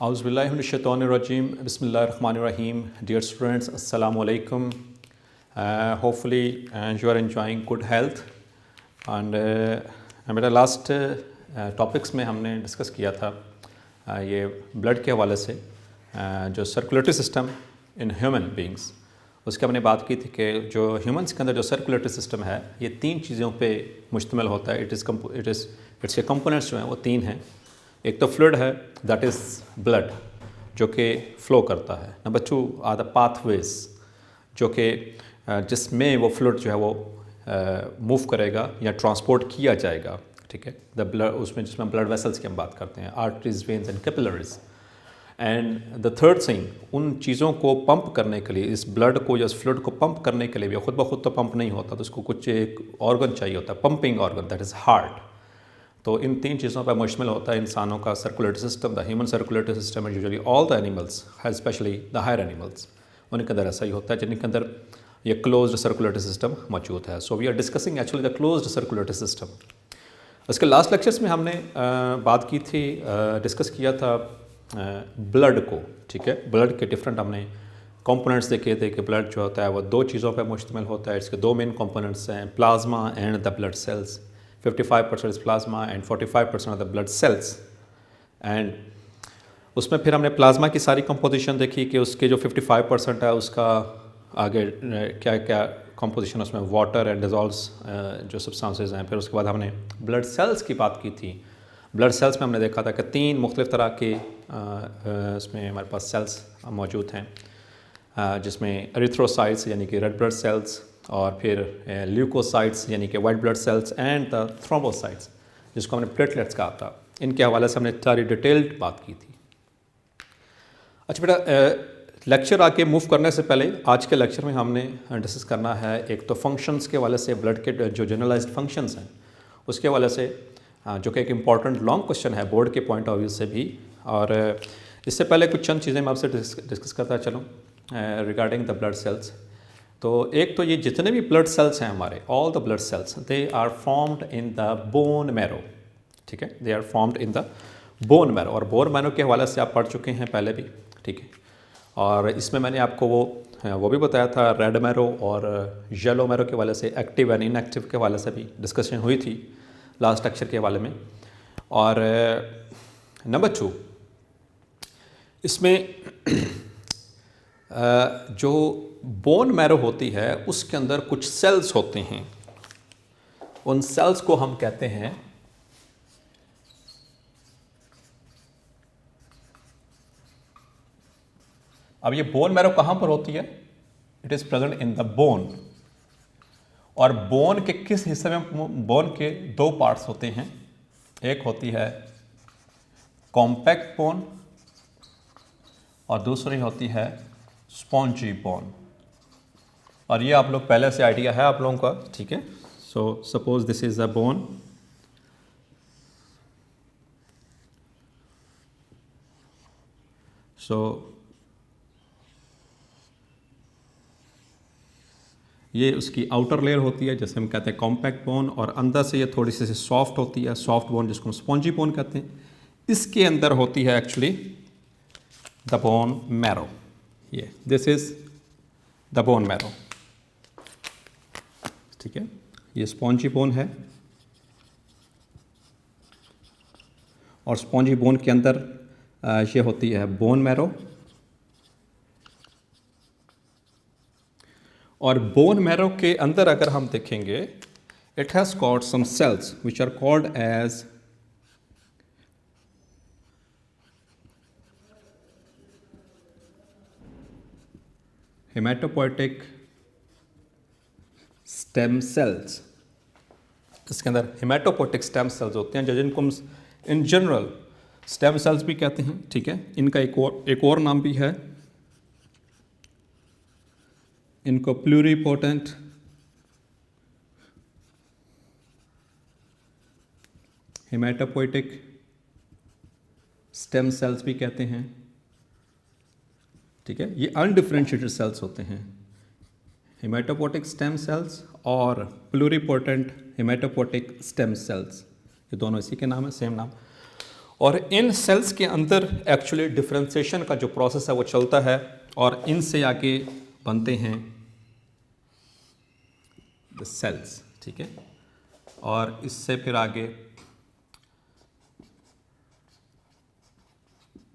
Auzubillahiminash-shaytanir-rajim. Bismillahir-rahmanir-rahim. Dear students, Assalamu alaikum. Hopefully you are enjoying good health. And मेरा last topics में हमने discuss किया था ये ब्लड के हवाले से जो circulatory system in human beings, उसके हमने बात की थी कि जो ह्यूमंस के अंदर जो सर्कुलेटरी सिस्टम है ये तीन चीज़ों पे मुश्तमिल होता है। इट्स के कंपोनेंट्स जो हैं वो तीन हैं। एक तो फ्लूइड है, दैट इज़ ब्लड जो कि फ़्लो करता है। नंबर 2 आर द पाथवेज जो कि जिसमें वो फ्लूइड जो है वो मूव करेगा या ट्रांसपोर्ट किया जाएगा, ठीक है। द ब्लड उसमें जिसमें ब्लड वेसल्स की हम बात करते हैं, arteries, veins and capillaries. And the third thing, उन चीज़ों को पंप करने के लिए, इस ब्लड को या इस फ्लूइड को पंप करने के लिए भी खुद ब खुद तो पंप नहीं होता, तो उसको कुछ एक ऑर्गन चाहिए होता है, pumping organ, that is heart. तो इन तीन चीज़ों पर मुश्तमिल होता है इंसानों का circulatory system. The human circulatory system and usually all the animals, specially the higher animals, उनके अंदर ऐसा ही होता है जिनके अंदर ये क्लोज्ड सर्कुलेटरी सिस्टम मौजूद है। So we are discussing actually the closed circulatory system. इसके लास्ट लेक्चर्स में हमने बात की थी, डिस्कस किया था ब्लड को, ठीक है। ब्लड के डिफरेंट हमने कंपोनेंट्स देखे थे कि ब्लड जो होता है वो दो चीज़ों पर मुश्तमिल होता है। इसके दो मेन कंपोनेंट्स हैं, plasma and the blood sales. 55% is plasma and 45% of the blood sales. And उसमें फिर हमने प्लाज्मा की सारी कंपोजिशन देखी कि उसके जो 55% है उसका आगे क्या क्या कंपोजिशन, उसमें वाटर एंड डिजॉल्व्स जो सब्सटेंसेस हैं। फिर उसके बाद हमने ब्लड सेल्स की बात की थी। ब्लड सेल्स में हमने देखा था कि तीन मुख्तलिफ तरह के इसमें हमारे पास सेल्स मौजूद हैं, जिसमें एरिथ्रोसाइट्स यानी कि रेड ब्लड सेल्स, और फिर ल्यूकोसाइट्स यानी कि white blood cells, and the thrombocytes जिसको हमने प्लेटलेट्स कहा था। इनके हवाले से हमने सारी डिटेल्ड बात की थी। अच्छा बेटा, लेक्चर आके मूव करने से पहले आज के लेक्चर में हमने डिस्कस करना है एक तो फंक्शंस के हवाले से, ब्लड के जो जनरलाइज्ड फंक्शंस हैं उसके हवाले से, जो कि एक इम्पॉर्टेंट लॉन्ग क्वेश्चन है बोर्ड के पॉइंट ऑफ व्यू से भी। और इससे पहले कुछ चंद चीज़ें मैं आपसे डिस्कस करता चलूँ रिगार्डिंग द ब्लड सेल्स। तो एक तो ये जितने भी ब्लड सेल्स हैं हमारे, all the blood cells, they are formed in the bone marrow, ठीक है। They are formed in the bone marrow, और बोन मैरो के हवाले से आप पढ़ चुके हैं पहले भी, ठीक है। और इसमें मैंने आपको वो भी बताया था, रेड मैरो और येलो मैरो के हवाले से, एक्टिव एंड इनएक्टिव के हवाले से भी डिस्कशन हुई थी लास्ट लेक्चर के हवाले में। और नंबर 2, इसमें जो बोन मैरो होती है उसके अंदर कुछ सेल्स होते हैं, उन सेल्स को हम कहते हैं अब ये बोन मैरो कहाँ पर होती है? It is present in the bone. और बोन के किस हिस्से में? बोन के दो पार्ट्स होते हैं, एक होती है कॉम्पैक्ट बोन और दूसरी होती है स्पॉन्जी बोन। और ये आप लोग पहले से आइडिया है आप लोगों का, ठीक है। So suppose this is a bone, so ये उसकी आउटर लेयर होती है जैसे हम कहते हैं कॉम्पैक्ट बोन, और अंदर से ये थोड़ी सी सॉफ्ट होती है, सॉफ्ट बोन जिसको हम स्पॉन्जी बोन कहते हैं। इसके अंदर होती है एक्चुअली द बोन मैरो। ये this is the bone marrow, ठीक है। ये स्पॉन्जी बोन है और स्पॉन्जी बोन के अंदर ये होती है बोन मैरो। और बोन मैरो के अंदर अगर हम देखेंगे, it has got some cells which are called as hematopoietic stem cells. इसके अंदर हेमाटोपोइटिक स्टेम सेल्स होते हैं, जिनको हम इन जनरल स्टेम सेल्स भी कहते हैं, ठीक है। इनका एक और नाम भी है, इनको प्लूरिपोटेंट हेमाटोपोइटिक स्टेम सेल्स भी कहते हैं, ठीक है। ये अनडिफरेंशिएटेड सेल्स होते हैं, हेमाटोपोइटिक स्टेम सेल्स और प्लूरिपोटेंट हेमाटोपोइटिक स्टेम सेल्स, ये दोनों इसी के नाम है, सेम नाम। और इन सेल्स के अंदर एक्चुअली डिफरेंशिएशन का जो प्रोसेस है वो चलता है और इनसे आगे बनते हैं द सेल्स, ठीक है। और इससे फिर आगे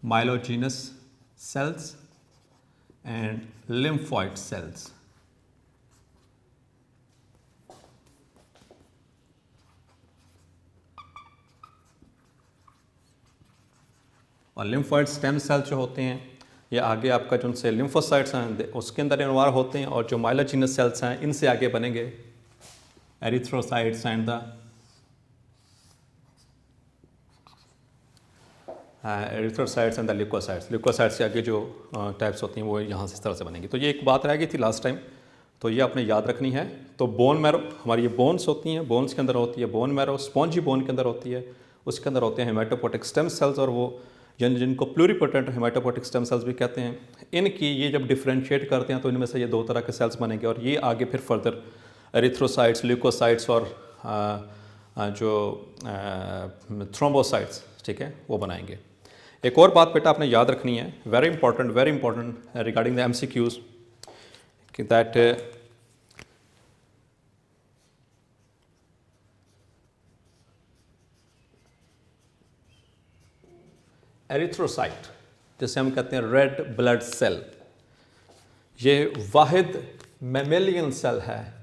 माइलोजेनस सेल्स एंड लिम्फोइड सेल्स। और लिम्फोइड स्टेम सेल जो होते हैं ये आगे आपका जो उनसे लिम्फोसाइट्स हैं उसके अंदर इन्वॉल्व होते हैं, और जो माइलोजेनस सेल्स हैं इनसे आगे बनेंगे erythrocytes and the erythrocytes and the leukocytes. Leukocytes से आगे जो टाइप्स होती हैं वो यहाँ से इस तरह से बनेंगी। तो ये एक बात रह गई थी लास्ट टाइम, तो ये आपने याद रखनी है। तो बोन मैरो, हमारी ये बोन्स होती हैं, बोन्स के अंदर होती है बोन मैरो, स्पॉन्जी बोन के अंदर होती है, उसके अंदर होते हैं हेमाटोपोटिक स्टेम सेल्स, और वो जिनको प्लूरिपोटेंट हेमाटोपोटिक स्टेम सेल्स भी कहते हैं। इनकी ये जब डिफ्रेंशिएट करते हैं तो इनमें से ये दो तरह के सेल्स बनेंगे, और ये आगे फिर फर्दर एरिथ्रोसाइट्स, ल्यूकोसाइट्स और जो थ्रोम्बोसाइट्स, ठीक है, वो बनाएंगे। एक और बात बेटा आपने याद रखनी है, very important regarding the MCQs, कि दैट एरिथ्रोसाइट, जिसे हम कहते हैं रेड ब्लड सेल, ये वाहिद मैमेलियन सेल है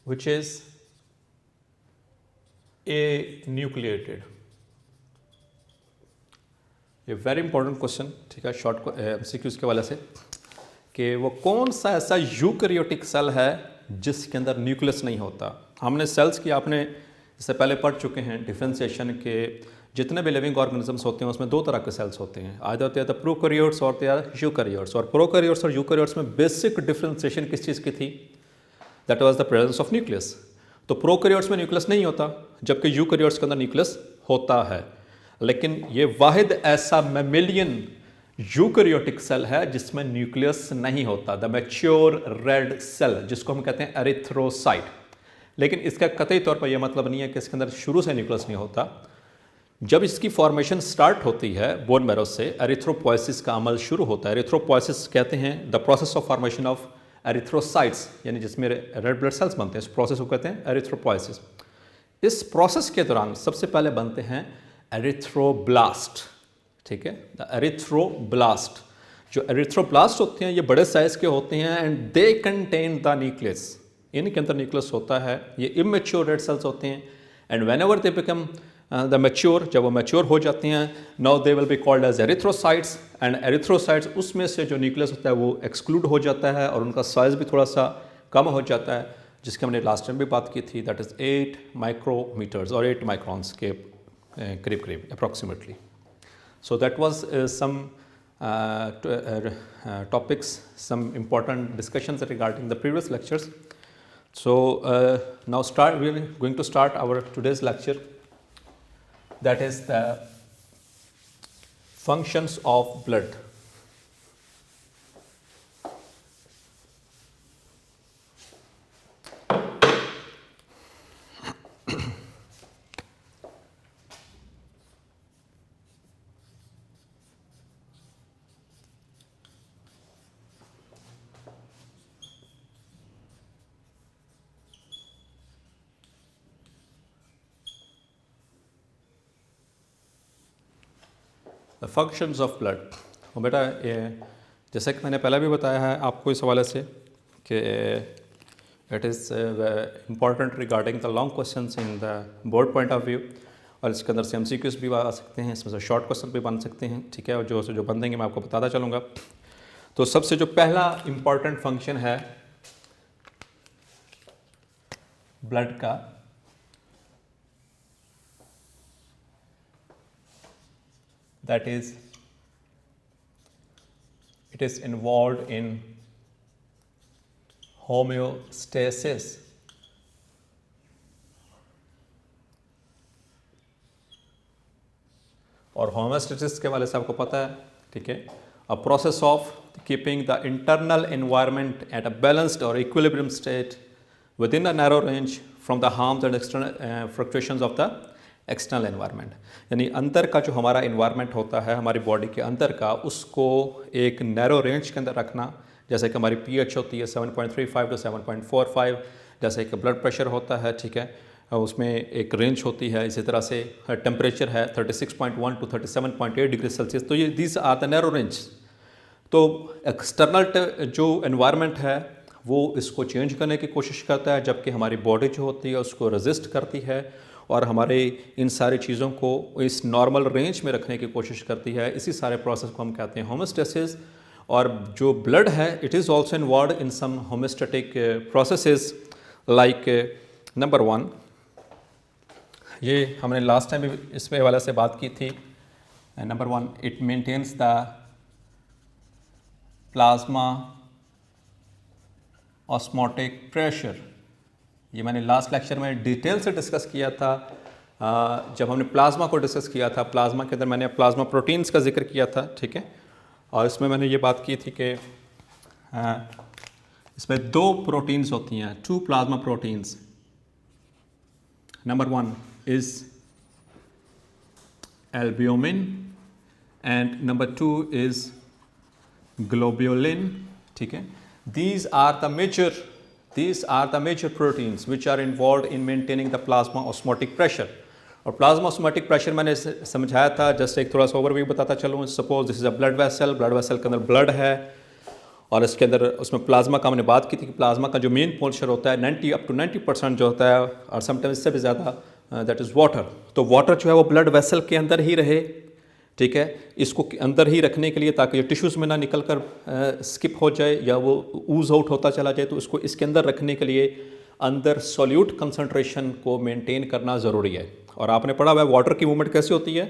which is anucleated। ये वेरी इंपॉर्टेंट क्वेश्चन, ठीक है, शॉर्ट MCQs के वाले से, कि वो कौन सा ऐसा यूकैरियोटिक सेल है जिसके अंदर न्यूक्लियस नहीं होता। हमने सेल्स की आपने इससे पहले पढ़ चुके हैं डिफरेंशिएशन के, जितने भी लिविंग ऑर्गेनिजम्स होते हैं उसमें दो तरह के सेल्स होते हैं, आधे होते हैं द प्रोकैरियोट्स और यूकैरियोट्स। और प्रोकैरियोट्स और यूकैरियोट्स में बेसिक डिफरेंशिएशन किस चीज़ की थी? That was the presence of nucleus. तो प्रोकैरियोट्स में न्यूक्लियस नहीं होता, जबकि यूकैरियोट्स के अंदर न्यूक्लियस होता है। लेकिन ये वाहिद ऐसा मैमेलियन यूकैरियोटिक सेल है जिसमें न्यूक्लियस नहीं होता, द मैच्योर रेड सेल, जिसको हम कहते हैं एरिथ्रोसाइट। लेकिन इसका कतई तौर पर यह मतलब नहीं है कि इसके अंदर शुरू से न्यूक्लियस नहीं होता। जब इसकी फॉर्मेशन स्टार्ट होती है बोन मैरो से, एरिथ्रोपोइसिस का अमल शुरू होता है। एरिथ्रोपोइसिस कहते हैं the process of formation of erythrocytes, यानी जिसमें रेड ब्लड सेल्स बनते हैं, इस प्रोसेस को कहते हैं एरिथ्रोपोइसिस। इस प्रोसेस के दौरान सबसे पहले बनते हैं एरिथ्रोब्लास्ट, ठीक है, द एरिथ्रोब्लास्ट। जो एरिथ्रोब्लास्ट होते हैं ये बड़े साइज के होते हैं and they contain the nucleus, इनके अंदर न्यूक्लियस होता है। ये इमेच्योर रेड सेल्स होते हैं and whenever they become the mature, जब वो मैच्योर हो जाते हैं, now they will be called as erythrocytes. And erythrocytes, उसमें से जो न्यूक्लियस होता है वो एक्सक्लूड हो जाता है और उनका साइज भी थोड़ा सा कम हो जाता है, जिसकी हमने लास्ट टाइम भी बात की थी, दैट इज़ 8 माइक्रोमीटर्स और 8 माइक्रॉन्स के करीब करीब approximately. So that was some topics, some important discussions regarding the previous lectures. So now we are going to start our today's lecture, that is the functions of blood. The functions of blood. और बेटा जैसे कि मैंने पहले भी बताया है आपको इस हवाले से कि it is important regarding the long questions in the board point of view, और इसके अंदर से MCQs भी आ सकते हैं, इसमें से शॉर्ट क्वेश्चन भी बन सकते हैं, ठीक है, और जो बन देंगे मैं आपको बताता चलूँगा। तो सबसे जो पहला इम्पॉर्टेंट फंक्शन है ब्लड का, that is it is involved in homeostasis। और होमोस्टेसिस के वाले से आपको पता है, ठीक है, a process of keeping the internal environment at a balanced or equilibrium state within a narrow range from the harms and external fluctuations of the external environment. यानी अंदर का जो हमारा इन्वायरमेंट होता है हमारी बॉडी के अंदर का, उसको एक नैरो रेंज के अंदर रखना। जैसे कि हमारी पीएच होती है 7.35 टू 7.45, जैसे कि ब्लड प्रेशर होता है, ठीक है, उसमें एक रेंज होती है। इसी तरह से टेम्परेचर है 36.1 टू 37.8 डिग्री सेल्सियस। तो ये these are the narrow range. तो एक्सटर्नल जो एनवायरनमेंट है वो इसको चेंज करने की कोशिश करता है, जबकि हमारी बॉडी जो होती है उसको रेजिस्ट करती है और हमारे इन सारी चीज़ों को इस नॉर्मल रेंज में रखने की कोशिश करती है। इसी सारे प्रोसेस को हम कहते हैं होमोस्टेसिस। और जो ब्लड है it is also involve in some homeostatic processes like number 1, ये हमने लास्ट टाइम भी इस वाले से बात की थी। Number 1, it maintains the plasma osmotic pressure. ये मैंने लास्ट लेक्चर में डिटेल से डिस्कस किया था। जब हमने प्लाज्मा को डिस्कस किया था, प्लाज्मा के अंदर मैंने प्लाज्मा प्रोटीन्स का जिक्र किया था, ठीक है। और इसमें मैंने ये बात की थी कि इसमें 2 प्रोटीन्स होती हैं, 2 plasma proteins. Number 1 is albumin and number 2 is globulin, ठीक है। These are the major proteins which are involved in maintaining the plasma osmotic pressure। और प्लाज्मा ऑस्मोटिक प्रेशर मैंने समझाया था, जस्ट एक थोड़ा सा ओवरव्यू बताता चलूँ। Suppose this is a blood vessel के अंदर ब्लड है और इसके अंदर उसमें प्लाज्मा का हमने बात की थी कि प्लाज्मा का जो मेन पोर्शन होता है 90 अप टू 90% जो होता है, और समटाइम्स इससे भी ज़्यादा, दैट इज़ वाटर। तो वाटर जो है वो ब्लड वेसल के अंदर ही रहे, ठीक है, इसको अंदर ही रखने के लिए, ताकि ये टिश्यूज़ में ना निकल कर स्किप हो जाए या वो ऊज आउट होता चला जाए। तो इसको इसके अंदर रखने के लिए अंदर सॉल्यूट कंसंट्रेशन को मेंटेन करना ज़रूरी है। और आपने पढ़ा हुआ है वाटर की मूवमेंट कैसे होती है,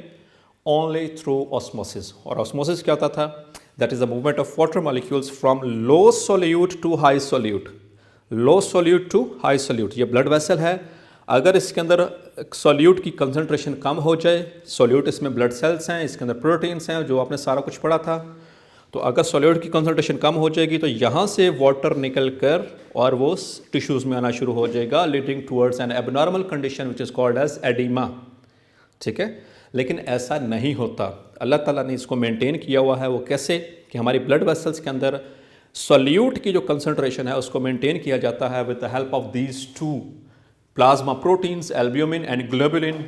ओनली थ्रू ऑस्मोसिस। और ऑस्मोसिस क्या होता था, that is the movement of water molecules from low solute to high solute, low solute to high solute. ये ब्लड वेसल है, अगर इसके अंदर सोल्यूट की कंसंट्रेशन कम हो जाए, सोल्यूट इसमें ब्लड सेल्स हैं, इसके अंदर प्रोटीन्स हैं, जो आपने सारा कुछ पढ़ा था। तो अगर सोल्यूट की कंसंट्रेशन कम हो जाएगी तो यहाँ से वाटर निकल कर और वो टिश्यूज़ में आना शुरू हो जाएगा, leading towards an abnormal condition which is called as edema, ठीक है। लेकिन ऐसा नहीं होता, अल्लाह ताला ने इसको मेंटेन किया हुआ है। वो कैसे कि हमारी ब्लड वेसल्स के अंदर सोल्यूट की जो कंसंट्रेशन है उसको मेंटेन किया जाता है with the help of these 2 plasma proteins, albumin and globulin,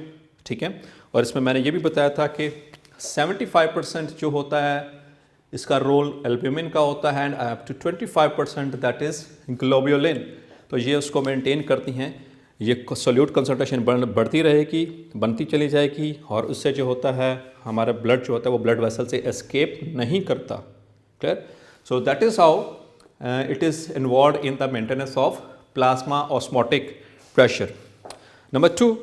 ठीक है। और इसमें मैंने ये भी बताया था कि 75% जो होता है इसका रोल एल्ब्यूमिन का होता है and up to 25% that is globulin. तो ये उसको मेंटेन करती हैं। ये सोल्यूट कंसंट्रेशन बढ़ती रहेगी, बनती चली जाएगी, और उससे जो होता है हमारा ब्लड जो होता है वो ब्लड वेसल से एस्केप नहीं करता। Clear? So that is how it is involve in the maintenance of plasma osmotic pressure. Number 2,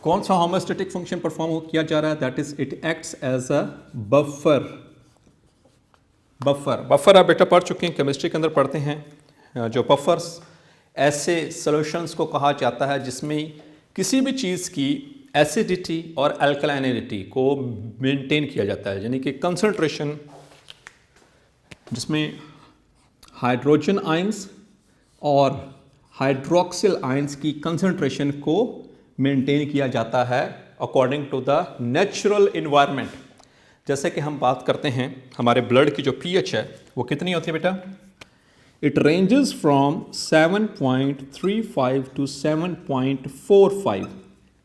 कौन सा होमोस्टेटिक फंक्शन परफॉर्म किया जा रहा है, that is it acts as a buffer. Buffer आप बेटा पढ़ चुके हैं, केमिस्ट्री के अंदर पढ़ते हैं। जो बफर्स ऐसे सॉल्यूशंस को कहा जाता है जिसमें किसी भी चीज़ की एसिडिटी और अल्कलाइनिटी को मेंटेन किया जाता है, यानी कि कंसंट्रेशन जिसमें हाइड्रोजन आयंस और हाइड्रोक्सिल आयंस की कंसंट्रेशन को मेंटेन किया जाता है according to the natural environment. जैसे कि हम बात करते हैं हमारे ब्लड की जो पीएच है वो कितनी होती है बेटा, इट रेंजेस फ्रॉम 7.35 टू 7.45।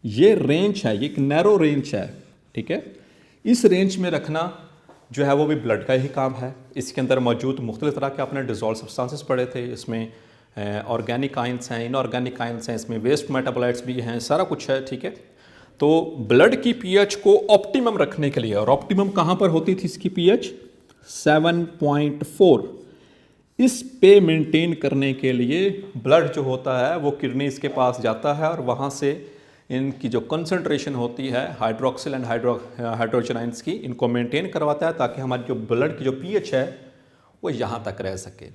ये रेंज है, ये एक नैरो रेंज है, ठीक है। इस रेंज में रखना जो है वो भी ब्लड का ही काम है। इसके अंदर मौजूद मुख्तलिफ तरह के आपने डिज़ोल्व सब्सटेंसेस पढ़े थे, इसमें ऑर्गेनिक आयंस हैं, इनऑर्गेनिक आयंस हैं, इसमें वेस्ट मेटाबोलाइट्स भी हैं, सारा कुछ है, ठीक है। तो ब्लड की पीएच को ऑप्टिमम रखने के लिए, और ऑप्टिमम कहाँ पर होती थी इसकी पीएच 7.4, इस पे मेंटेन करने के लिए ब्लड जो होता है वो किडनीज के पास जाता है और वहाँ से इनकी जो कंसंट्रेशन होती है हाइड्रोक्सिल एंड हाइड्रोजन आयंस की, इनको मेंटेन करवाता है ताकि हमारी जो ब्लड की जो पीएच है वो यहाँ तक रह सके।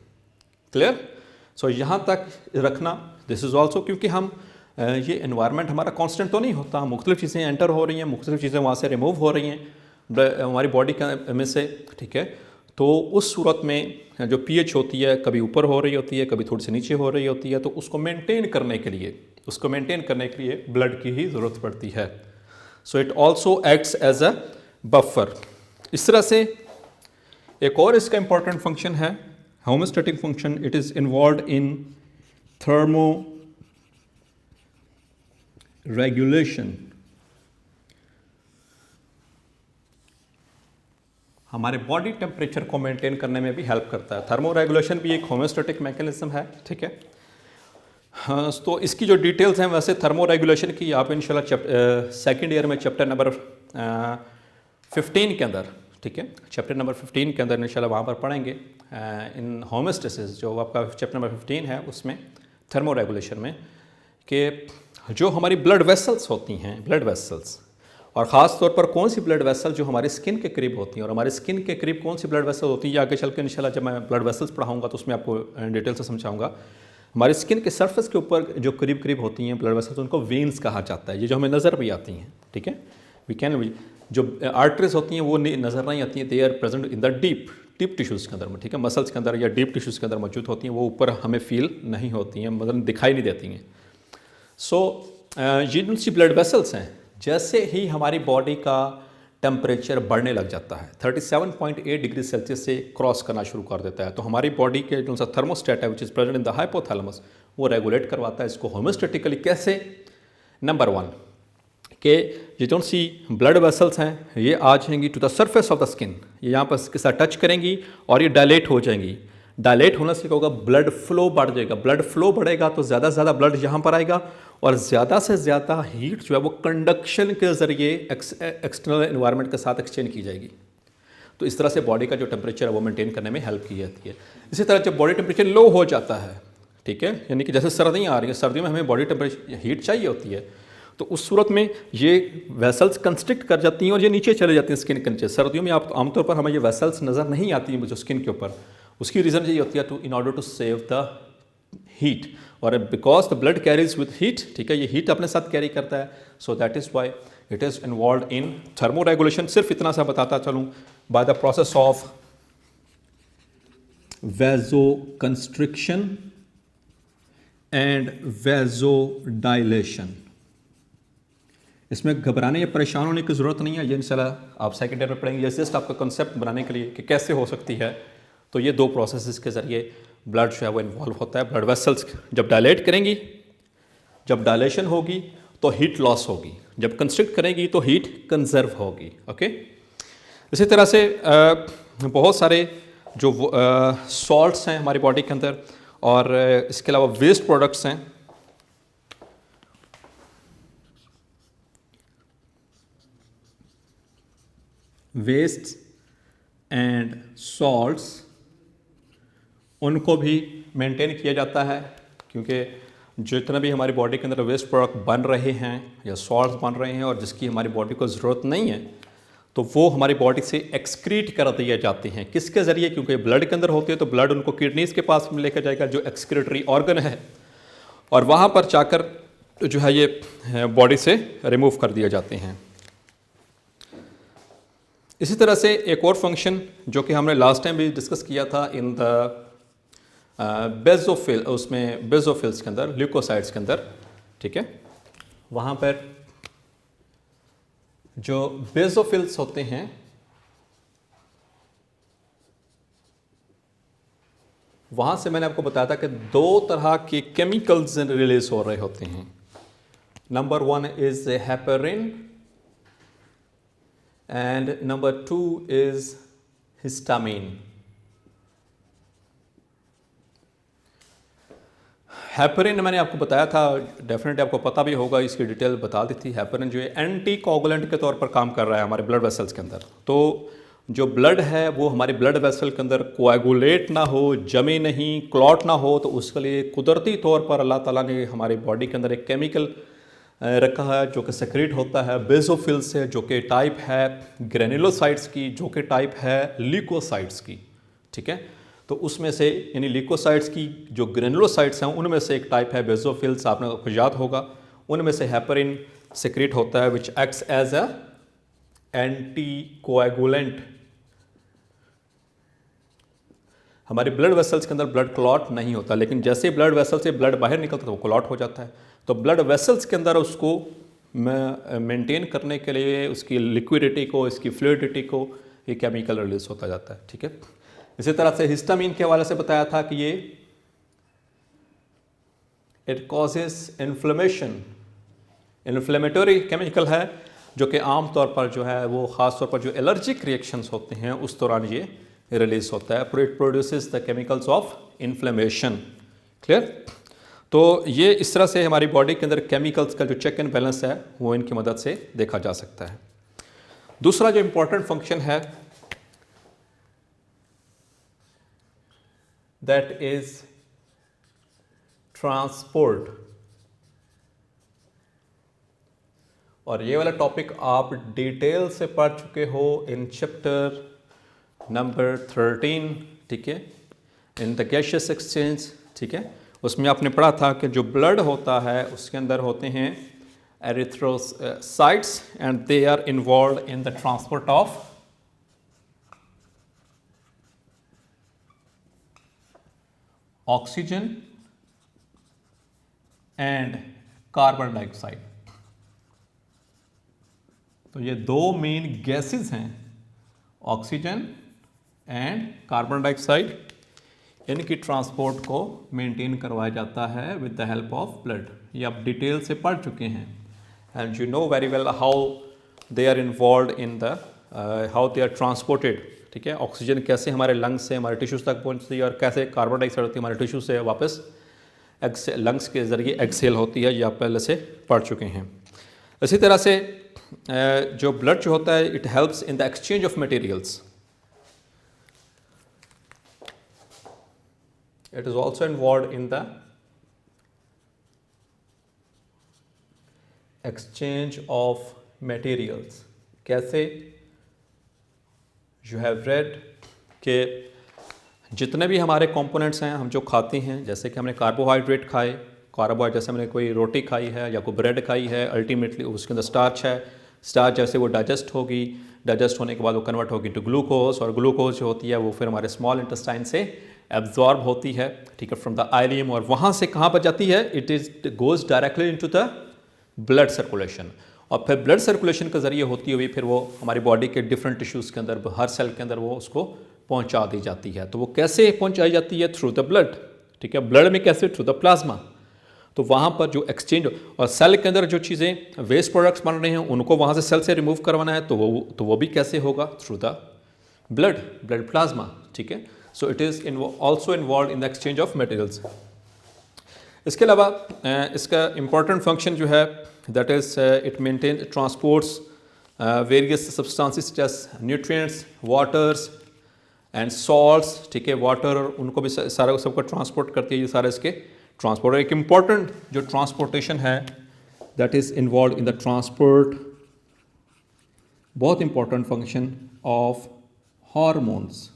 क्लियर? सो यहाँ तक रखना, दिस इज़ ऑल्सो, क्योंकि हम ये एनवायरनमेंट हमारा कांस्टेंट तो नहीं होता, मुख्तलिफ चीज़ें एंटर हो रही हैं, मुख्तलिफ चीज़ें वहाँ से रिमूव हो रही हैं, हमारी बॉडी में से, ठीक है। तो उस सूरत में जो पीएच होती है कभी ऊपर हो रही होती है, कभी थोड़ी सी नीचे हो रही होती है, तो उसको मेंटेन करने के लिए ब्लड की ही ज़रूरत पड़ती है। So it also acts as a buffer. इस तरह से एक और इसका इंपॉर्टेंट फंक्शन है homeostatic function. It is involve in thermoregulation. हमारे बॉडी टेम्परेचर को मेंटेन करने में भी हेल्प करता है। थर्मो रेगुलेशन भी एक होम्योस्टैटिक मैकेनिज्म है, ठीक है। हाँ, तो इसकी जो डिटेल्स हैं, वैसे थर्मो रेगुलेशन की आप इंशाल्लाह सेकंड ईयर में चैप्टर नंबर 15 के अंदर, ठीक है, चैप्टर नंबर 15 के अंदर इंशाल्लाह वहाँ पर पढ़ेंगे इन होम्योस्टेसिस, जो आपका चैप्टर नंबर 15 है उसमें थर्मो रेगुलेशन में, कि जो हमारी ब्लड वेसल्स होती हैं, ब्लड वेसल्स, और ख़ास तौर पर कौन सी ब्लड वेसल जो हमारी स्किन के करीब होती हैं, और हमारी स्किन के करीब कौन सी ब्लड वेसल होती है, आगे चल के इंशाल्लाह जब मैं ब्लड वेसल्स पढ़ाऊंगा तो उसमें आपको डिटेल से समझाऊंगा। हमारी स्किन के सरफेस के ऊपर जो करीब करीब होती हैं ब्लड वेसल्स, उनको वेन्स कहा जाता है। ये जो हमें नज़र भी आती हैं, ठीक है, वी कैन, जो आर्टरीज होती हैं वो नज़र नहीं आती हैं, they are present in the deep tissues के अंदर में, ठीक है, मसल्स के अंदर या डीप टिश्यूज़ के अंदर मौजूद होती हैं, वो ऊपर हमें फील नहीं होती हैं, मतलब दिखाई नहीं देती हैं। सो ये जो सी ब्लड वेसल्स हैं, जैसे ही हमारी बॉडी का टेम्परेचर बढ़ने लग जाता है, 37.8 डिग्री सेल्सियस से क्रॉस करना शुरू कर देता है, तो हमारी बॉडी के जो सा थर्मोस्टेट है which is present in the hypothalamus, वो रेगुलेट करवाता है इसको होम्योस्टैटिकली। कैसे? नंबर 1 कि ये जो सी ब्लड वेसल्स हैं ये आ जाएंगी to the surface of the skin, ये यहाँ पर इसके साथ टच करेंगी और ये डायलेट हो जाएंगी। डायलेट होने से क्या होगा? ब्लड फ्लो बढ़ जाएगा। ब्लड फ्लो बढ़ेगा तो ज़्यादा से ज़्यादा ब्लड यहाँ पर आएगा और ज़्यादा से ज़्यादा हीट जो है वो कंडक्शन के ज़रिए एक्सटर्नल एनवायरनमेंट के साथ एक्सचेंज की जाएगी। तो इस तरह से बॉडी का जो टेम्परेचर है वो मेंटेन करने में हेल्प की जाती है। इसी तरह जब बॉडी टेम्परेचर लो हो जाता है, ठीक है, यानी कि जैसे सर्दियाँ आ रही हैं, सर्दियों में हमें बॉडी टेम्परेचर हीट चाहिए होती है, तो उस सूरत में ये वेसल्स कंस्ट्रिक्ट कर जाती हैं और ये नीचे चले जाती हैं स्किन के नीचे। सर्दियों में आप आमतौर पर हमें ये वेसल्स नज़र नहीं आती हैं जो स्किन के ऊपर। उसकी रीज़न यही होती है in order to save the heat, और because the blood carries with heat, ठीक है, ये हीट अपने साथ कैरी करता है, so that is why it is involve in thermoregulation. सिर्फ इतना सा बताता चलूँ, by the process of vasoconstriction and vasodilation. इसमें घबराने या परेशान होने की ज़रूरत नहीं है, ये इंशाल्लाह आप सेकेंड ईयर में पढ़ेंगे। जस्ट आपका कंसेप्ट बनाने के लिए कि कैसे हो सकती है, तो ये दो प्रोसेस के ज़रिए ब्लड जो है वो इन्वॉल्व होता है। ब्लड वेसल्स जब डायलेट करेंगी, जब डायलेशन होगी तो हीट लॉस होगी, जब कंस्ट्रिक्ट करेंगी तो हीट कंजर्व होगी। ओके, इसी तरह से बहुत सारे जो सॉल्ट्स हैं हमारी बॉडी के अंदर, और इसके अलावा वेस्ट प्रोडक्ट्स हैं, वेस्ट एंड सॉल्ट्स, उनको भी मेंटेन किया जाता है, क्योंकि जितना भी हमारी बॉडी के अंदर वेस्ट प्रोडक्ट बन रहे हैं या सॉल्ट्स बन रहे हैं और जिसकी हमारी बॉडी को ज़रूरत नहीं है, तो वो हमारी बॉडी से एक्सक्रीट कर दिए जाते हैं। किसके ज़रिए? क्योंकि ब्लड के अंदर होते हैं, तो ब्लड उनको किडनीज़ के पास में लेकर जाएगा जो एक्सक्रीटरी ऑर्गन है, और वहाँ पर जाकर जो है ये बॉडी से रिमूव कर दिए जाते हैं। इसी तरह से एक और फंक्शन जो कि हमने लास्ट टाइम भी डिस्कस किया था इन द बेजोफिल, उसमें बेजोफिल्स के अंदर, ल्यूकोसाइड्स के अंदर, ठीक है, वहाँ पर जो बेजोफिल्स होते हैं वहाँ से मैंने आपको बताया था कि दो तरह के केमिकल्स रिलीज हो रहे होते हैं। Number 1 is heparin and number 2 is histamine. Heparin मैंने आपको बताया था, डेफिनेटली आपको पता भी होगा, इसकी डिटेल बता दी थी। हेपेरिन जो है एंटी कोगुलेंट के तौर पर काम कर रहा है हमारे ब्लड वेसल्स के अंदर। तो जो ब्लड है वो हमारे ब्लड वेसल के अंदर कोएगुलेट ना हो, जमे नहीं, क्लॉट ना हो, तो उसके लिए कुदरती तौर पर अल्लाह ताला ने हमारी बॉडी के अंदर एक केमिकल रखा है जो कि सेक्रेट होता है बेजोफिल से, जो कि टाइप है ग्रेनुलोसाइट्स की, जो कि टाइप है ल्यूकोसाइट्स की, ठीक है। तो उसमें से यानी ल्यूकोसाइट्स की जो ग्रेनुलोसाइट्स हैं उनमें से एक टाइप है बेजोफिल्स, आपने कुछ याद होगा, उनमें से हेपेरिन सेक्रेट होता है which acts as a anticoagulant. हमारे ब्लड वेसल्स के अंदर ब्लड क्लॉट नहीं होता, लेकिन जैसे ब्लड वेसल से ब्लड बाहर निकलता है तो वो क्लॉट हो जाता है। तो ब्लड वेसल्स के अंदर उसको मेंटेन करने के लिए उसकी लिक्विडिटी को, इसकी फ्लूइडिटी को ये केमिकल रिलीज होता जाता है। ठीक है, इसी तरह से हिस्टामिन के हवाले से बताया था कि ये it causes inflammation, inflammatory chemical है, जो कि आम तौर पर जो है वो ख़ास तौर पर जो एलर्जिक रिएक्शंस होते हैं उस दौरान ये रिलीज होता है। It produces the chemicals of inflammation. Clear? तो ये इस तरह से हमारी बॉडी के अंदर केमिकल्स का जो चेक एंड बैलेंस है वो इनकी मदद से देखा जा सकता है। दूसरा जो इंपॉर्टेंट फंक्शन है दैट इज ट्रांसपोर्ट। और ये वाला टॉपिक आप डिटेल से पढ़ चुके हो इन चैप्टर नंबर 13। ठीक है, इन द गैसियस एक्सचेंज। ठीक है, उसमें आपने पढ़ा था कि जो ब्लड होता है उसके अंदर होते हैं erythrocytes and they are involve in the transport of oxygen and carbon dioxide. तो ये दो मेन गैसेस हैं, ऑक्सीजन एंड कार्बन डाइऑक्साइड। इनकी ट्रांसपोर्ट को मेंटेन करवाया जाता है with the help of blood. ये आप डिटेल से पढ़ चुके हैं and you know very well how they are involve in the how they are transported. ठीक है, ऑक्सीजन कैसे हमारे लंग्स से हमारे टिश्यूज तक पहुंचती है और कैसे कार्बन डाइऑक्साइड होती है हमारे टिश्यू से वापस लंग्स के ज़रिए एक्सहेल होती है। ये आप पहले से पढ़ चुके हैं। इसी तरह से जो ब्लड जो होता है it helps in the exchange of materials. It is also involved in the exchange of materials. कैसे? You have read कि जितने भी हमारे कंपोनेंट्स हैं हम जो खाते हैं, जैसे कि हमने कार्बोहाइड्रेट खाए, कार्बोहाइड्रेट जैसे हमने कोई रोटी खाई है या कोई ब्रेड खाई है, अल्टीमेटली उसके अंदर स्टार्च है। स्टार्च जैसे वो डाइजेस्ट होगी, डाइजेस्ट होने के बाद वो कन्वर्ट होगी टू ग्लूकोज, और ग्लूकोज जो होती है वो फिर हमारे स्मॉल इंटेस्टाइन से एब्जॉर्ब होती है। ठीक है, फ्रॉम द आइलियम, और वहाँ से कहाँ पर जाती है? It goes directly into the blood circulation, और फिर ब्लड सर्कुलेशन के जरिए होती हुई फिर वो हमारी बॉडी के डिफरेंट टिश्यूज़ के अंदर, हर सेल के अंदर वो उसको पहुँचा दी जाती है। तो वो कैसे पहुँचाई जाती है? Through the blood. ठीक है, ब्लड में कैसे? Through the plasma. तो वहाँ पर जो एक्सचेंज, और सेल के अंदर जो चीज़ें वेस्ट प्रोडक्ट्स बन रहे हैं उनको वहाँ से सेल से रिमूव करवाना है, तो वो भी कैसे होगा? Through the blood plasma. ठीक है, so it is also involve in the exchange of materials. इसके अलावा इसका इम्पॉर्टेंट फंक्शन जो है that is it maintain transports various substances जैस न्यूट्रिएंट्स, वाटर्स एंड सॉल्ट्स। ठीक है, वाटर उनको भी सारा सबको ट्रांसपोर्ट करती है ये सारे इसके ट्रांसपोर्ट। एक इम्पॉर्टेंट जो ट्रांसपोर्टेशन है that is involve in the transport, बहुत important function of hormones.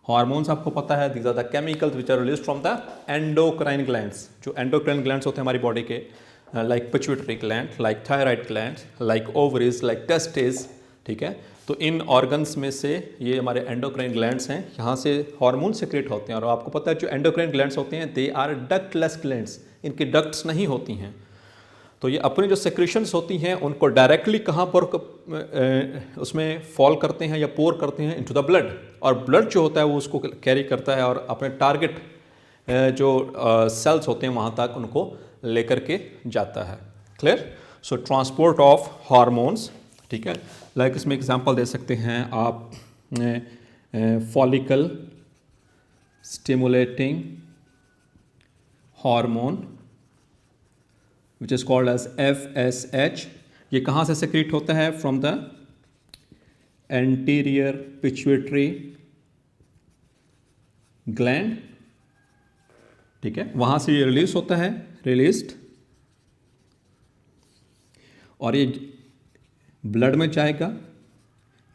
Hormones आपको पता है these are the chemicals which are release from the endocrine glands. जो एंडोक्राइन ग्लैंड्स होते हैं हमारी बॉडी के, like pituitary gland, like thyroid gland, like ovaries, like testis. ठीक है, तो इन ऑर्गन्स में से ये हमारे एंडोक्राइन ग्लैंड्स हैं, यहाँ से हार्मोन सिक्रेट होते हैं। और आपको पता है जो एंडोक्राइन ग्लैंड्स होते हैं दे आर डक्टलेस ग्लैंड्स, इनकी डक्ट्स नहीं होती हैं। तो ये अपनी जो सेक्रेशंस होती हैं उनको डायरेक्टली कहाँ पर उसमें फॉल करते हैं या पोर करते हैं? Into the blood. और ब्लड जो होता है वो उसको कैरी करता है और अपने टारगेट जो सेल्स होते हैं वहाँ तक उनको लेकर के जाता है। Clear? So transport of hormones. ठीक है, लाइक इसमें एग्जांपल दे सकते हैं आप follicle stimulating hormone which is called as FSH। ये कहाँ से सेक्रेट होता है? From the anterior pituitary gland. ठीक है, वहाँ से ये रिलीज होता है, रिलीज्ड, और ये ब्लड में जाएगा,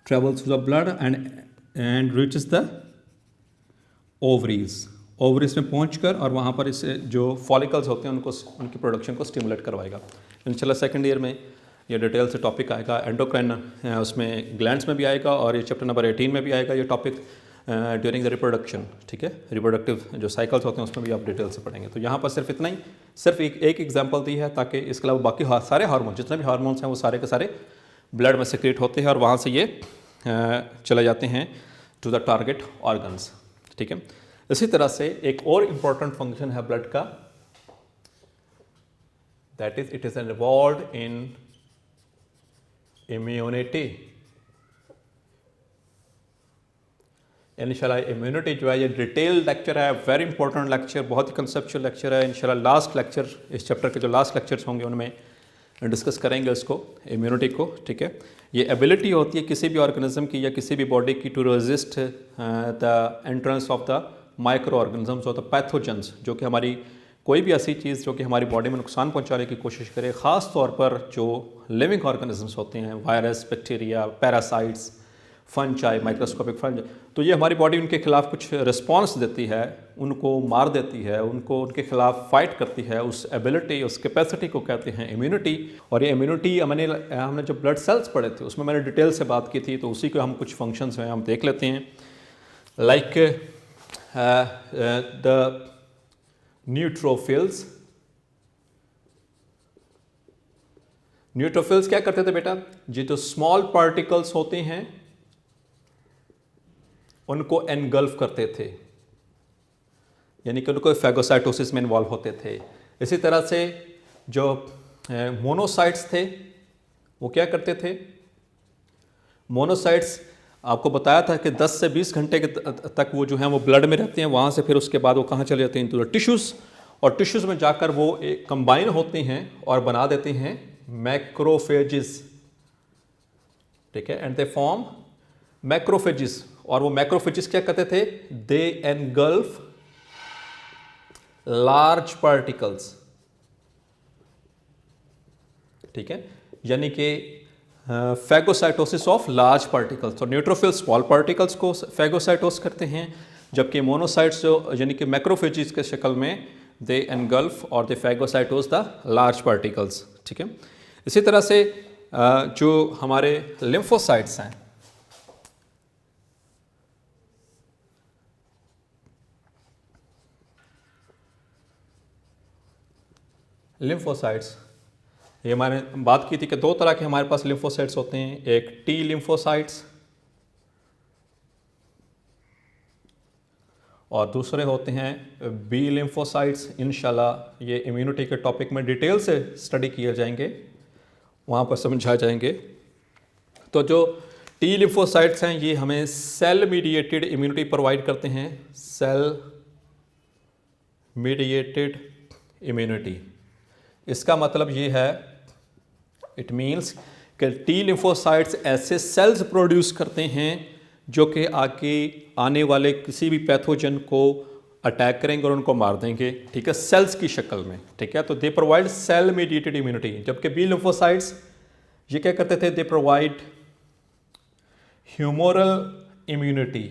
travels through the blood and reaches the ovaries. Ovaries में पहुंचकर और वहाँ पर इससे जो फॉलिकल्स होते हैं उनको, उनकी प्रोडक्शन को स्टिमुलेट करवाएगा। इंशाल्लाह सेकंड ईयर में ये डिटेल से टॉपिक आएगा। एंडोक्राइन उसमें ग्लैंड्स में भी आएगा और ये चैप्टर नंबर 18 में भी आएगा ये टॉपिक ड्यूरिंग द रिप्रोडक्शन, ठीक है। रिप्रोडक्टिव जो साइकिल्स होते हैं उसमें भी आप डिटेल से पढ़ेंगे। तो यहाँ पर सिर्फ इतना ही, सिर्फ एक एग्जांपल दी है ताकि इसके अलावा बाकी सारे हार्मोन, जितने भी हार्मोन्स हैं वो सारे के सारे ब्लड में सेक्रेट होते हैं और वहाँ से ये चले जाते हैं टू द टारगेट ऑर्गन्स, ठीक है। इसी तरह से एक और इम्पॉर्टेंट फंक्शन है ब्लड का, that is it is involved in immunity. इंशाल्लाह इम्यूनिटी जो है ये डिटेल लेक्चर है, वेरी इंपॉर्टेंट लेक्चर, बहुत ही कंसेप्चुअल लेक्चर है। इंशाल्लाह लास्ट लेक्चर, इस चैप्टर के जो लास्ट लेक्चर्स होंगे उनमें डिस्कस करेंगे इसको, इम्यूनिटी को, ठीक है। ये एबिलिटी होती है किसी भी ऑर्गेनिज्म की या किसी भी बॉडी की to resist the entrance of the microorganisms और द पैथोजेंस, जो कि हमारी कोई भी ऐसी चीज़ जो कि हमारी बॉडी में नुकसान पहुंचाने की कोशिश करे, ख़ास तौर पर जो लिविंग ऑर्गेनिजम्स होते हैं, virus, bacteria, parasites, fungi, microscopic fungi, तो ये हमारी बॉडी उनके खिलाफ कुछ रिस्पॉन्स देती है, उनको मार देती है, उनको उनके खिलाफ फाइट करती है। उस एबिलिटी, उस कैपेसिटी को कहते हैं इम्यूनिटी। और ये इम्यूनिटी हमने जो ब्लड सेल्स पढ़े थे उसमें मैंने डिटेल से बात की थी, तो उसी को हम कुछ फंक्शंस हैं हम देख लेते हैं। Like the neutrophils. न्यूट्रोफिल्स क्या करते थे बेटा, ये जो स्मॉल पार्टिकल्स होते हैं उनको एनगल्फ करते थे, यानी कि उनको फैगोसाइटोसिस में इन्वॉल्व होते थे। इसी तरह से जो मोनोसाइट्स थे वो क्या करते थे, मोनोसाइट्स आपको बताया था कि 10 से 20 घंटे तक वो जो हैं वो ब्लड में रहते हैं, वहाँ से फिर उसके बाद वो कहाँ चले जाते हैं, इनटू द टिश्यूज़, और टिश्यूज़ में जाकर वो कंबाइन होते हैं और बना देते हैं मैक्रोफेजिस, ठीक है। एंड दे फॉर्म मैक्रोफेजिस, और वो मैक्रोफेजिस क्या करते थे, दे एनगल्फ लार्ज पार्टिकल्स, ठीक है, यानी कि फैगोसाइटोसिस ऑफ लार्ज पार्टिकल्स। तो न्यूट्रोफिल्स स्मॉल पार्टिकल्स को फैगोसाइटोस करते हैं, जबकि मोनोसाइट्स जो यानी कि मैक्रोफेजिस के शक्ल में दे एनगल्फ और दे फैगोसाइटोस द लार्ज पार्टिकल्स, ठीक है। इसी तरह से जो हमारे लिम्फोसाइट्स हैं, लिम्फोसाइट्स, ये मैंने बात की थी कि दो तरह के हमारे पास लिम्फोसाइट्स होते हैं, एक टी लिम्फोसाइट्स और दूसरे होते हैं बी लिम्फोसाइट्स। इंशाल्लाह ये इम्यूनिटी के टॉपिक में डिटेल से स्टडी किए जाएंगे, वहाँ पर समझाए जाएंगे। तो जो टी लिम्फोसाइट्स हैं ये हमें सेल मीडिएटेड इम्यूनिटी प्रोवाइड करते हैं, सेल मीडिएटेड इम्यूनिटी। इसका मतलब ये है, इट मीन्स कि टी लिम्फोसाइट्स ऐसे सेल्स प्रोड्यूस करते हैं जो कि आगे आने वाले किसी भी पैथोजन को अटैक करेंगे और उनको मार देंगे, ठीक है, सेल्स की शक्ल में, ठीक है। तो they provide cell mediated immunity. जबकि बी लिम्फोसाइट्स ये क्या करते थे, दे प्रोवाइड ह्यूमोरल इम्यूनिटी।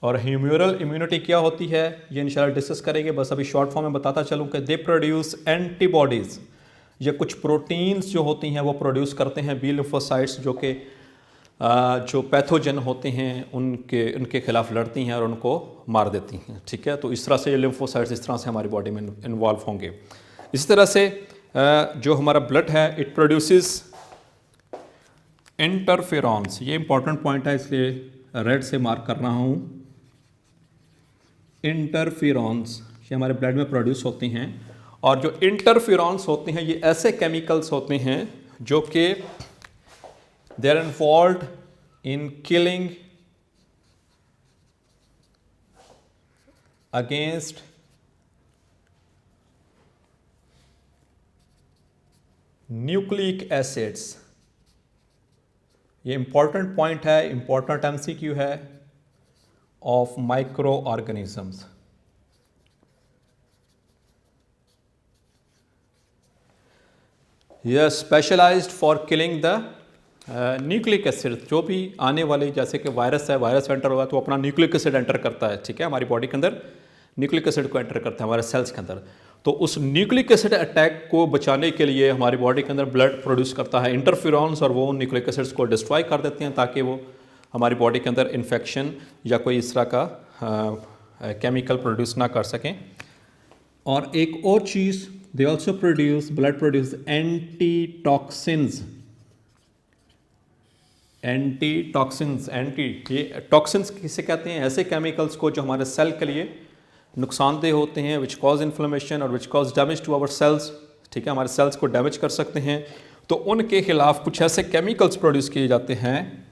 और ह्यूमोरल इम्यूनिटी क्या होती है ये इंशाल्लाह डिस्कस करेंगे, बस अभी शॉर्ट फॉर्म में बताता चलूँ कि दे प्रोड्यूस एंटीबॉडीज़, ये कुछ प्रोटीन्स जो होती हैं वो प्रोड्यूस करते हैं बी लिम्फोसाइट्स, जो कि जो पैथोजन होते हैं उनके खिलाफ लड़ती हैं और उनको मार देती हैं, ठीक है। तो इस तरह से ये लिम्फोसाइट्स इस तरह से हमारी बॉडी में इन्वॉल्व होंगे। इसी तरह से जो हमारा ब्लड है इट प्रोड्यूसेस इंटरफेरॉन्स, ये इंपॉर्टेंट पॉइंट है इसलिए रेड से मार्क कर रहा हूँ। इंटरफेरॉन्स ये हमारे ब्लड में प्रोड्यूस होती हैं, और जो इंटरफेरॉन्स होते हैं ये ऐसे केमिकल्स होते हैं जो कि they are involved in killing against nucleic acids. ये इंपॉर्टेंट पॉइंट है, इंपॉर्टेंट एमसीक्यू है ऑफ माइक्रो ऑर्गेनिजम्स। यह specialized for killing the nucleic acid. जो भी आने वाले, जैसे कि वायरस है, वायरस एंटर होगा तो अपना न्यूक्लिक एसिड एंटर करता है, ठीक है, हमारी बॉडी के अंदर न्यूक्लिक एसिड को एंटर करता है हमारे सेल्स के अंदर। तो उस न्यूक्लिक एसिड अटैक को बचाने के लिए हमारी बॉडी के अंदर ब्लड प्रोड्यूस करता है इंटरफेरॉन्स, और वो न्यूक्लिक एसिड्स को डिस्ट्रॉय कर देते हैं ताकि वो हमारी बॉडी के अंदर इन्फेक्शन या कोई इस तरह का केमिकल प्रोड्यूस ना कर सकें। और एक और चीज़, they also produce, blood produce antitoxins. Antitoxins, ये टॉक्सिन्स किसे कहते हैं? ऐसे केमिकल्स को जो हमारे सेल के लिए नुकसानदेह होते हैं, विच कॉज इन्फ्लेमेशन और which cause damage to our cells, ठीक है, हमारे सेल्स को डैमेज कर सकते हैं। तो उनके खिलाफ कुछ ऐसे केमिकल्स प्रोड्यूस किए जाते हैं,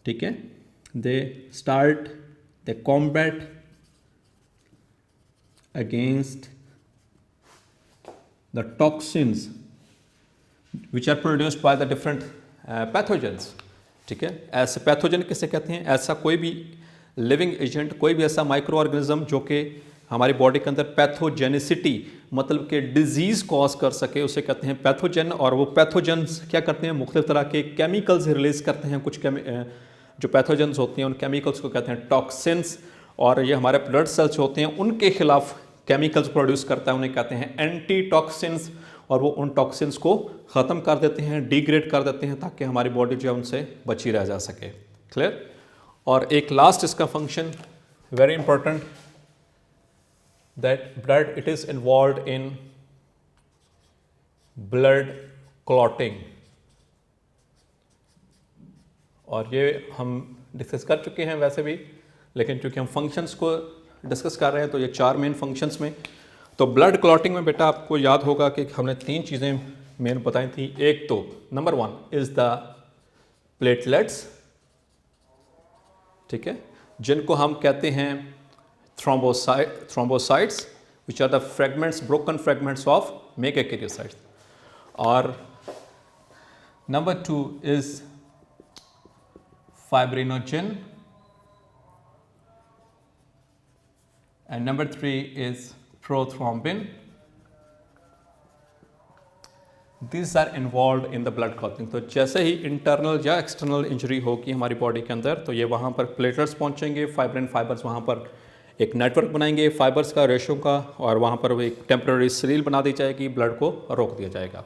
ठीक है, they combat against the toxins which are produced by the different pathogens, ठीक है। ऐसे पैथोजन किसे कहते हैं? ऐसा कोई भी लिविंग एजेंट, कोई भी ऐसा माइक्रो ऑर्गेनिज्म जो कि हमारी बॉडी के अंदर पैथोजेनिसिटी मतलब कि डिजीज़ कॉज कर सके, उसे कहते हैं पैथोजन। और वो पैथोजन्स क्या करते हैं? मुख्तलिफ तरह के केमिकल्स रिलीज करते हैं। कुछ जो पैथोजन्स होते हैं उन केमिकल्स को कहते हैं टॉक्सिन्स, और ये हमारे ब्लड सेल्स होते हैं उनके खिलाफ केमिकल्स प्रोड्यूस करता है, उन्हें कहते हैं एंटी टॉक्सिन्स। और वो उन टॉक्सिन्स को ख़त्म कर देते हैं, डिग्रेड कर देते हैं, ताकि हमारी बॉडी जो है उनसे बची रह जा सके। क्लियर? और एक लास्ट इसका function very important, that blood it is involve in blood clotting. और ये हम डिस्कस कर चुके हैं वैसे भी, लेकिन चूँकि हम फंक्शंस को डिस्कस कर रहे हैं तो ये 4 मेन फंक्शंस में, तो ब्लड क्लॉटिंग में बेटा आपको याद होगा कि हमने 3 चीज़ें मेन बताई थी। एक तो नंबर 1 इज़ द प्लेटलेट्स, ठीक है, जिनको हम कहते हैं thrombocytes which are the fragments, broken fragments of megakaryocytes. और number 2 is fibrinogen, and number 3 is prothrombin. These are involved in the blood clotting. तो जैसे ही इंटरनल या एक्सटर्नल इंजरी होगी हमारी बॉडी के अंदर, तो ये वहाँ पर प्लेटलेट्स पहुँचेंगे, फाइब्रिन फाइबर्स वहाँ पर एक नेटवर्क बनाएंगे फाइबर्स का, रेशो का, और वहाँ पर वो एक टेम्पररी सील बना दी जाएगी, ब्लड को रोक दिया जाएगा।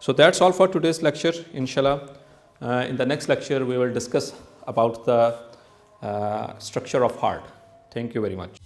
So that's all for today's lecture. Inshallah, in the next lecture we will discuss about the structure of heart. Thank you very much.